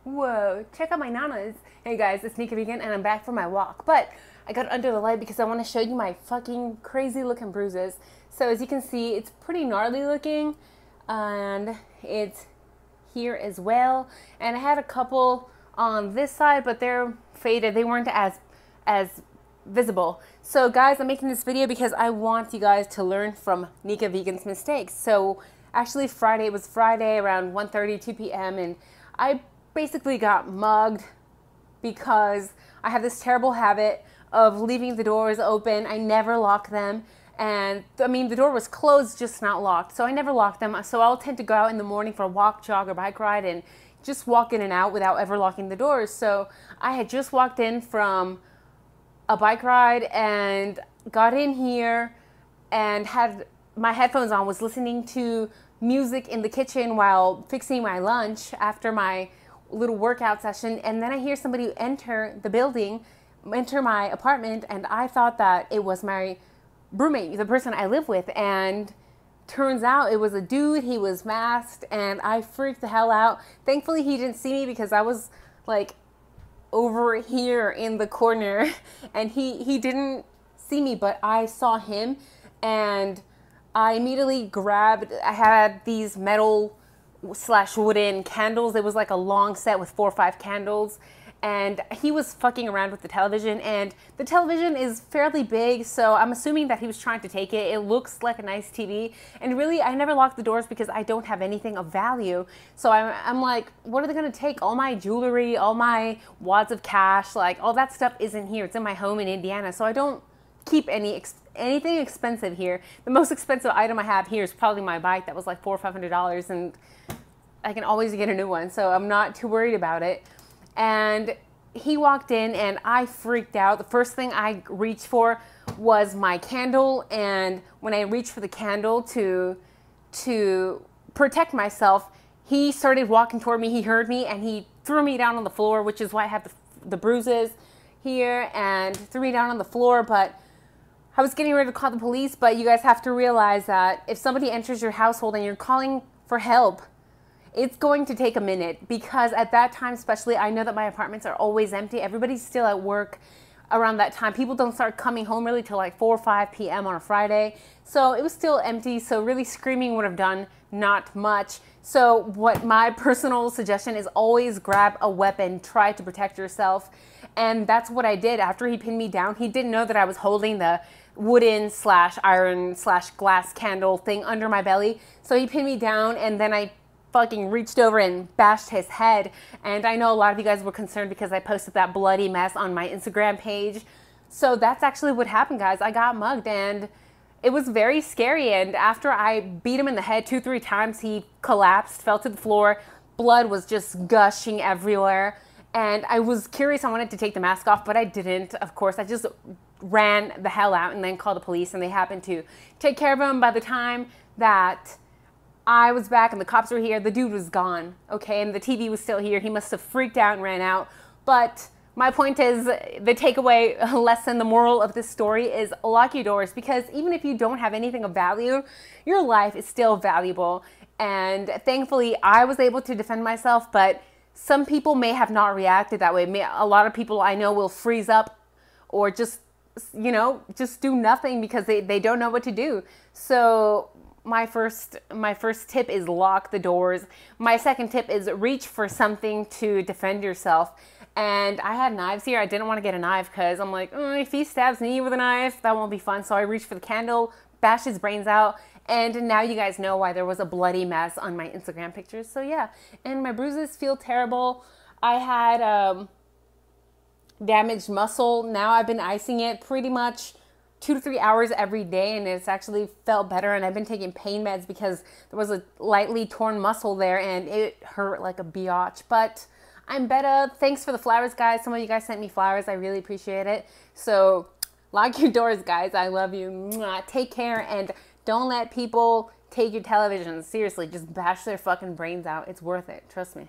Whoa, check out my nanas. Hey guys, it's Nika Vegan and I'm back for my walk. But I got under the light because I want to show you my fucking crazy looking bruises. So as you can see, it's pretty gnarly looking and it's here as well. And I had a couple on this side, but they're faded. They weren't as visible. So guys, I'm making this video because I want you guys to learn from Nika Vegan's mistakes. So actually it was Friday around 1:30, 2 p.m. and I basically got mugged because I have this terrible habit of leaving the doors open. I never lock them. And I mean, the door was closed, just not locked. So I never locked them. So I'll tend to go out in the morning for a walk, jog, or bike ride and just walk in and out without ever locking the doors. So I had just walked in from a bike ride and got in here and had my headphones on, was listening to music in the kitchen while fixing my lunch after my little workout session. And then I hear somebody enter the building, enter my apartment, and I thought that it was my roommate, the person I live with. And turns out it was a dude. He was masked and I freaked the hell out. Thankfully he didn't see me because I was like over here in the corner and he didn't see me, but I saw him and I immediately grabbed, I had these metal / wooden candles. It was like a long set with 4 or 5 candles, and he was fucking around with the television, and the television is fairly big, so I'm assuming that he was trying to take it. It looks like a nice TV, and really I never lock the doors because I don't have anything of value. So I'm like, what are they gonna take? All my jewelry, all my wads of cash, like all that stuff isn't here. It's in my home in Indiana, so I don't keep anything expensive here. The most expensive item I have here is probably my bike that was like $400 or $500, and I can always get a new one, so I'm not too worried about it. And he walked in and I freaked out. The first thing I reached for was my candle, and when I reached for the candle to protect myself, he started walking toward me. He heard me and he threw me down on the floor, which is why I have the bruises here, and threw me down on the floor. But I was getting ready to call the police, but you guys have to realize that if somebody enters your household and you're calling for help, it's going to take a minute, because at that time especially, I know that my apartments are always empty. Everybody's still at work around that time. People don't start coming home really till like 4 or 5 p.m. on a Friday. So it was still empty, so really screaming would have done not much. So what my personal suggestion is, always grab a weapon, try to protect yourself. And that's what I did. After he pinned me down, he didn't know that I was holding the wooden / iron / glass candle thing under my belly. So he pinned me down, and then I fucking reached over and bashed his head. And I know a lot of you guys were concerned because I posted that bloody mess on my Instagram page. So that's actually what happened, guys. I got mugged and it was very scary. And after I beat him in the head 2 or 3 times, he collapsed, fell to the floor. Blood was just gushing everywhere. And I was curious. I wanted to take the mask off, but I didn't. Of course, I just ran the hell out and then called the police, and they happened to take care of him. By the time that I was back and the cops were here, the dude was gone, okay? And the TV was still here. He must have freaked out and ran out. But my point is, the takeaway lesson, the moral of this story is lock your doors, because even if you don't have anything of value, your life is still valuable. And thankfully, I was able to defend myself, but some people may have not reacted that way. A lot of people I know will freeze up or just, you know, just do nothing because they don't know what to do. So my first tip is lock the doors. My second tip is reach for something to defend yourself. And I had knives here. I didn't want to get a knife because I'm like, if he stabs me with a knife, that won't be fun. So I reached for the candle, bashed his brains out. And now you guys know why there was a bloody mess on my Instagram pictures. So yeah, and my bruises feel terrible. I had damaged muscle. Now I've been icing it pretty much 2 to 3 hours every day, and it's actually felt better. And I've been taking pain meds because there was a lightly torn muscle there and it hurt like a biatch, but I'm better. Thanks for the flowers, guys. Some of you guys sent me flowers. I really appreciate it. So lock your doors, guys. I love you. Mwah. Take care, and don't let people take your television. Seriously, just bash their fucking brains out. It's worth it. Trust me.